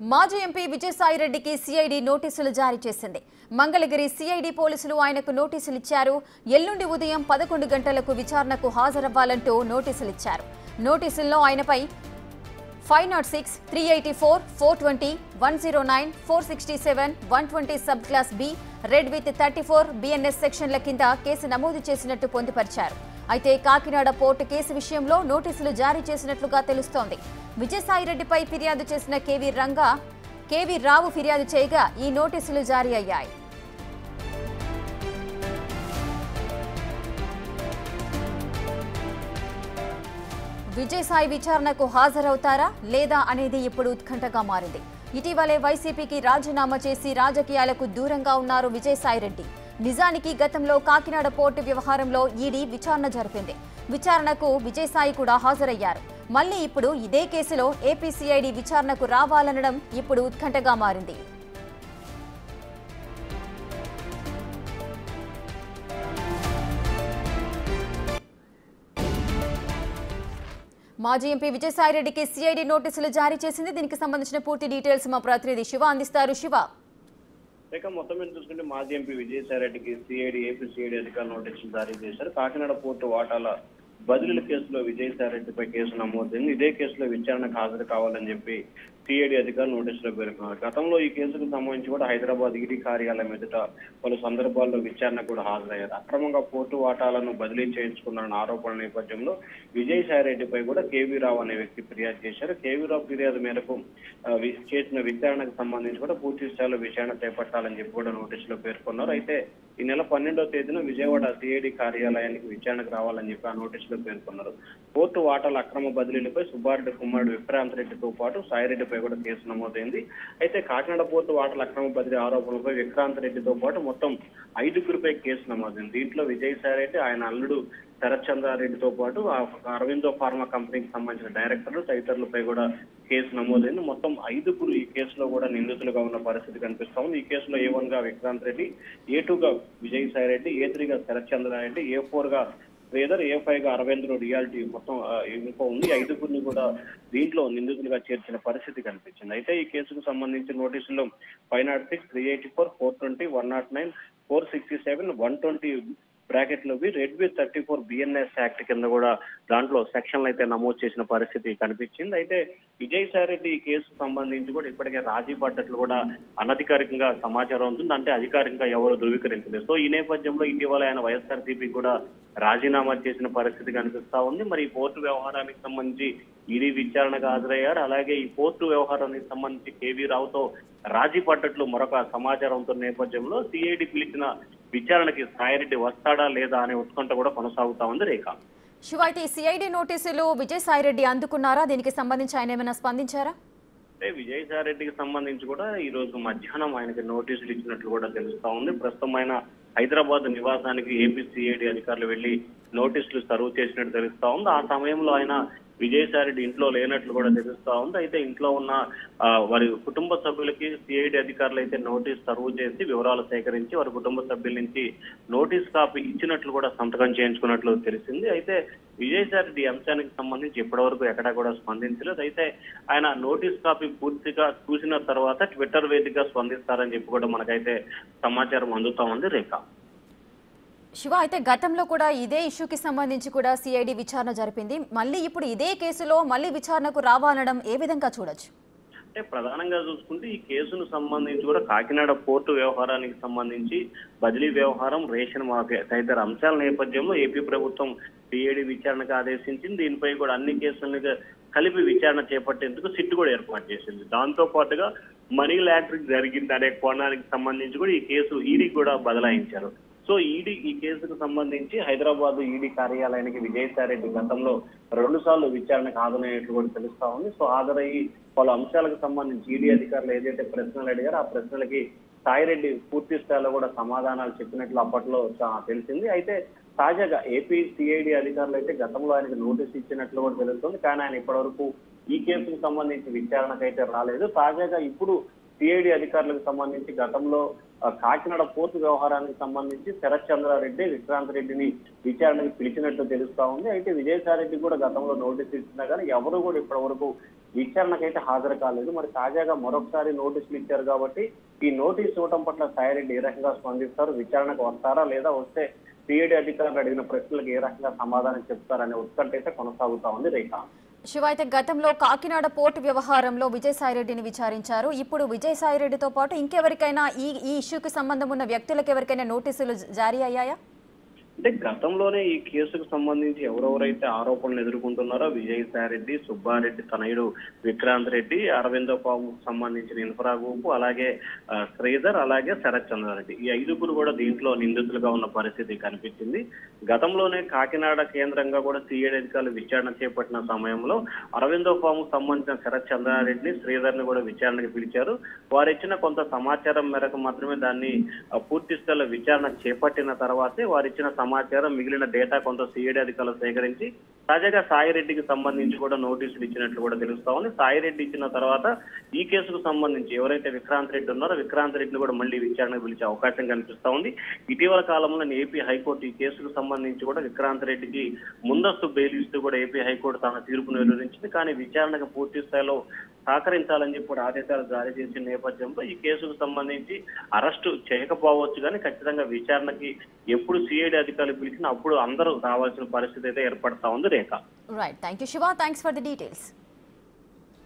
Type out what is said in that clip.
మాజీ MP విజయసాయిరెడ్డికి CID నోటీసులు జారీ చేసింది. మంగళగిరి సిఐడి పోలీసులు ఆయనకు నోటీసులు ఇచ్చారు. ఎల్లుండి ఉదయం 11 గంటలకు విచారణకు హాజరవ్వాలంటూ నోటీసులు ఇచ్చారు. నోటీసుల్లో ఆయనపై 506, 384, 420, 109, 467, 120 sub class B, read with 34 BNS సెక్షన్ల కింద కేసు నమోదు చేసినట్టు పొందుపరిచారు. అయితే కాకినాడ పోర్టు కేసు విషయంలో నోటీసులు జారీ చేసినట్లుగా తెలుస్తోంది. విజయసాయిరెడ్డిపై ఫిర్యాదు చేసిన కేవీ రావు ఫిర్యాదు చేయగా ఈ నోటీసులు జారీ అయ్యాయి. విజయసాయి విచారణకు హాజరవుతారా లేదా అనేది ఇప్పుడు ఉత్కంఠగా మారింది. ఇటీవలే వైసీపీకి రాజీనామా చేసి రాజకీయాలకు దూరంగా ఉన్నారు విజయసాయిరెడ్డి. నిజానికి గతంలో కాకినాడ పోర్టు వ్యవహారంలో ఈడీ విచారణ జరిపింది. విచారణకు విజయసాయి కూడా హాజరయ్యారు. మళ్లీ ఇప్పుడు ఇదే కేసులో ఏపీ సిఐడి విచారణకు రావాలనడం ఇప్పుడు ఉత్కంఠగా మారింది. మాజీ ఎంపీ విజయసాయిరెడ్డికి సిఐడి నోటీసులు జారీ చేసింది. దీనికి సంబంధించిన పూర్తి డీటెయిల్స్ మా ప్రతినిధి శివ అందిస్తారు. శివ, మొత్తం మీద చూసుకుంటే మాజీ ఎంపీ విజయసాయిరెడ్డికి ఏపీ సిఐడి అధికారులు నోటీసులు జారీ చేశారు. కాకినాడ పోర్టు వాటాల బదిలీల కేసులో విజయసాయిరెడ్డిపై కేసు నమోదైంది. ఇదే కేసులో విచారణకు హాజరు కావాలని చెప్పి సిఐడి అధికారులు నోటీసులో పేర్కొన్నారు. గతంలో ఈ కేసుకు సంబంధించి కూడా హైదరాబాద్ ఈడీ కార్యాలయం ఎదుట పలు సందర్భాల్లో విచారణ కూడా హాజరయ్యారు. అక్రమంగా పోర్టు వాటాలను బదిలీ చేయించుకున్న ఆరోపణల నేపథ్యంలో విజయసాయిరెడ్డిపై కూడా కేవీ రావు అనే వ్యక్తి ఫిర్యాదు చేశారు. కేవీ రావు ఫిర్యాదు మేరకు చేసిన విచారణకు సంబంధించి కూడా పూర్తి స్థాయిలో విచారణ చేపట్టాలని చెప్పి కూడా నోటీసులో పేర్కొన్నారు. అయితే ఈ నెల 12వ తేదీన విజయవాడ సిఐడి కార్యాలయానికి విచారణకు రావాలని చెప్పి ఆ నోటీసులో పేర్కొన్నారు. పోర్టు వాటాల అక్రమ బదిలీలపై సుబ్బారెడ్డి కుమారుడు విక్రాంత్ రెడ్డితో పాటు సాయిరెడ్డిపై కూడా కేసు నమోదైంది. అయితే కాకినాడ పోర్టు వాటాల అక్రమ బదిలీ ఆరోపణలపై విక్రాంత్ రెడ్డితో పాటు మొత్తం 5గురిపై కేసు నమోదైంది. దీంట్లో విజయసాయిరెడ్డి, ఆయన అల్లుడు శరత్ చంద్రారెడ్డితో పాటు అరవిందో ఫార్మా కంపెనీకి సంబంధించిన డైరెక్టర్లు తదితరులపై కూడా కేసు నమోదైంది. మొత్తం 5గురు ఈ కేసులో కూడా నిందితులుగా ఉన్న పరిస్థితి కనిపిస్తా ఉంది. ఈ కేసులో A1 గా విక్రాంత్ రెడ్డి, A2 గా విజయసాయిరెడ్డి, A3 గా శరత్ చంద్రారెడ్డి, A4 గా శ్రీధర్, A5 గా అరవింద్రు రియాలిటీ మొత్తం ఇంకో ఉంది. 5గురిని కూడా దీంట్లో నిందితులుగా చేర్చిన పరిస్థితి కనిపించింది. అయితే ఈ కేసుకు సంబంధించిన నోటీసుల్లో 506, 384, 420, 109, 467, 120 బ్రాకెట్లోవి రెడ్ విత్ 34 బిఎన్ఎస్ యాక్ట్ కింద కూడా దాంట్లో సెక్షన్లు అయితే నమోదు చేసిన పరిస్థితి కనిపించింది. అయితే విజయసాయిరెడ్డి ఈ కేసుకు సంబంధించి కూడా ఇప్పటికే రాజీ పడ్డట్లు కూడా అనధికారికంగా సమాచారం ఉంటుంది. అంటే అధికారికంగా ఎవరు ధృవీకరించలేదు. సో ఈ నేపథ్యంలో ఇటీవల ఆయన వైఎస్ఆర్సీపీ కూడా రాజీనామా చేసిన పరిస్థితి కనిపిస్తా ఉంది. మరి ఈ పోర్టు వ్యవహారానికి సంబంధించి ఈడీ విచారణకు హాజరయ్యారు. అలాగే ఈ పోర్టు వ్యవహారానికి సంబంధించి కేవీ రావుతో రాజీ పడ్డట్లు మరొక సమాచారంతో నేపథ్యంలో సిఐడి పిలిచిన విచారణకి సాయిరెడ్డి వస్తాడా లేదా అనే ఉత్కంఠ కూడా కొనసాగుతా ఉంది. రేఖ, శివ, అయితే ఈ సిఐడి నోటీసులు విజయసాయిరెడ్డి అందుకున్నారా? దీనికి సంబంధించి ఆయన ఏమైనా స్పందించారా? అంటే విజయసాయిరెడ్డికి సంబంధించి కూడా ఈ రోజు మధ్యాహ్నం ఆయనకి నోటీసులు ఇచ్చినట్లు కూడా తెలుస్తా ఉంది. ప్రస్తుతం ఆయన హైదరాబాద్ నివాసానికి ఏపీ సిఐడి అధికారులు వెళ్లి నోటీసులు సర్వ్ చేసినట్టు తెలుస్తా ఉంది. ఆ సమయంలో ఆయన విజయసాయిరెడ్డి ఇంట్లో లేనట్లు కూడా తెలుస్తా ఉంది. అయితే ఇంట్లో ఉన్న వారి కుటుంబ సభ్యులకి సిఐడి అధికారులు అయితే నోటీస్ సర్వ్ చేసి వివరాలు సేకరించి వారి కుటుంబ సభ్యుల నుంచి నోటీస్ కాపీ ఇచ్చినట్లు కూడా సంతకం చేయించుకున్నట్లు తెలిసింది. అయితే విజయసాయిరెడ్డి అంశానికి సంబంధించి ఇప్పటివరకు ఎక్కడా కూడా స్పందించలేదు. అయితే ఆయన నోటీస్ కాపీ పూర్తిగా చూసిన తర్వాత ట్విట్టర్ వేదికగా స్పందిస్తారని చెప్పి కూడా మనకైతే సమాచారం అందుతా ఉంది. రేఖ, శివ, అయితే గతంలో కూడా ఇదే ఇష్యూకి సంబంధించి కూడా సిఐడి విచారణ జరిపింది. మళ్ళీ ఇప్పుడు ఇదే కేసులో మళ్ళీ విచారణకు రావాలనడం ఏ విధంగా చూడొచ్చు? అంటే ప్రధానంగా చూసుకుంటే ఈ కేసును సంబంధించి కూడా కాకినాడ పోర్టు వ్యవహారానికి సంబంధించి బదిలీ వ్యవహారం, రేషన్ మాఫియా తదితర అంశాల నేపథ్యంలో ఏపీ ప్రభుత్వం సిఐడి విచారణకు ఆదేశించింది. దీనిపై కూడా అన్ని కేసులను కలిపి విచారణ చేపట్టేందుకు సిట్ కూడా ఏర్పాటు చేసింది. దాంతో పాటుగా మనీ లాండరింగ్ జరిగింది అనే కోణానికి సంబంధించి కూడా ఈ కేసు ఈడీ కూడా బదలాయించారు. సో ఈడీ ఈ కేసుకు సంబంధించి హైదరాబాద్ ఈడీ కార్యాలయానికి విజయసాయిరెడ్డి గతంలో 2 సార్లు విచారణకు హాజరైనట్లు కూడా తెలుస్తా ఉంది. సో హాజరయ్యి పలు అంశాలకు సంబంధించి ఈడీ అధికారులు ఏదైతే ప్రశ్నలు అడిగారో ఆ ప్రశ్నలకి సాయిరెడ్డి పూర్తి స్థాయిలో కూడా సమాధానాలు చెప్పినట్లు అప్పట్లో తెలిసింది. అయితే తాజాగా ఏపీ సిఐడి అధికారులు అయితే గతంలో ఆయనకు నోటీస్ ఇచ్చినట్లు కూడా తెలుస్తుంది. కానీ ఆయన ఇప్పటివరకు ఈ కేసుకు సంబంధించి విచారణకైతే రాలేదు. తాజాగా ఇప్పుడు సిఐడి అధికారులకు సంబంధించి గతంలో కాకినాడ పోర్టు వ్యవహారానికి సంబంధించి శరత్ చంద్రారెడ్డి, విక్రాంత్ రెడ్డిని విచారణకు పిలిచినట్టు తెలుస్తా ఉంది. అయితే విజయసాయిరెడ్డి కూడా గతంలో నోటీస్ ఇచ్చినా కానీ ఎవరు కూడా ఇప్పటి వరకు విచారణకైతే హాజరు కాలేదు. మరి తాజాగా మరొకసారి నోటీసులు ఇచ్చారు కాబట్టి ఈ నోటీసు ఇవ్వడం పట్ల సాయిరెడ్డి ఏ రకంగా స్పందిస్తారు, విచారణకు వస్తారా లేదా వస్తే సిఐడి అధికారులు అడిగిన ప్రశ్నలకు ఏ రకంగా సమాధానం చెప్తారనే ఉత్కంఠ అయితే కొనసాగుతా ఉంది రేఖ. శివ, అయితే గతంలో కాకినాడ పోర్టు వ్యవహారంలో విజయసాయిరెడ్డిని విచారించారు. ఇప్పుడు విజయసాయిరెడ్డితో పాటు ఇంకెవరికైనా ఈ ఇష్యూకి సంబంధం ఉన్న వ్యక్తులకు ఎవరికైనా నోటీసులు జారీ అయ్యాయా? అంటే గతంలోనే ఈ కేసుకు సంబంధించి ఎవరెవరైతే ఆరోపణలు ఎదుర్కొంటున్నారో విజయసాయిరెడ్డి, సుబ్బారెడ్డి తనయుడు విక్రాంత్ రెడ్డి, అరవిందో పాముకు సంబంధించిన ఇన్ఫ్రా గ్రూప్, అలాగే శ్రీధర్, అలాగే శరత్ చంద్రారెడ్డి, ఈ 5గురు కూడా దీంట్లో నిందితులుగా ఉన్న పరిస్థితి కనిపించింది. గతంలోనే కాకినాడ కేంద్రంగా కూడా సిఐడి అధికారులు విచారణ చేపట్టిన సమయంలో అరవిందో పాముకు సంబంధించిన శరత్ చంద్రారెడ్డిని, శ్రీధర్ ని కూడా విచారణకు పిలిచారు. వారు ఇచ్చిన కొంత సమాచారం మేరకు మాత్రమే దాన్ని పూర్తి స్థాయిలో విచారణ చేపట్టిన తర్వాతే వారిచ్చిన సమాచారం, మిగిలిన డేటా కొంత సిఐడి అధికారులు సేకరించి తాజాగా సాయిరెడ్డికి సంబంధించి కూడా నోటీసులు ఇచ్చినట్లు కూడా తెలుస్తా ఉంది. సాయిరెడ్డి ఇచ్చిన తర్వాత ఈ కేసుకు సంబంధించి ఎవరైతే విక్రాంత్ రెడ్డి ఉన్నారో విక్రాంత్ రెడ్డిని కూడా మళ్ళీ విచారణకు పిలిచే అవకాశం కనిపిస్తా ఉంది. ఇటీవల కాలంలో ఏపీ హైకోర్టు ఈ కేసుకు సంబంధించి కూడా విక్రాంత్ రెడ్డికి ముందస్తు బెయిల్ ఇస్తూ కూడా ఏపీ హైకోర్టు తన తీర్పును వెలువరించింది. కానీ విచారణకు పూర్తి స్థాయిలో సహకరించాలని చెప్పి ఆదేశాలు జారీ చేసిన నేపథ్యంలో ఈ కేసుకు సంబంధించి అరెస్టు చేయకపోవచ్చు, కానీ ఖచ్చితంగా విచారణకి ఎప్పుడు సిఐడి అధికారులు పిలిచినా అప్పుడు అందరూ రావాల్సిన పరిస్థితి అయితే ఏర్పడతా ఉంది Rekha. Right, thank you Shiva, thanks for the details.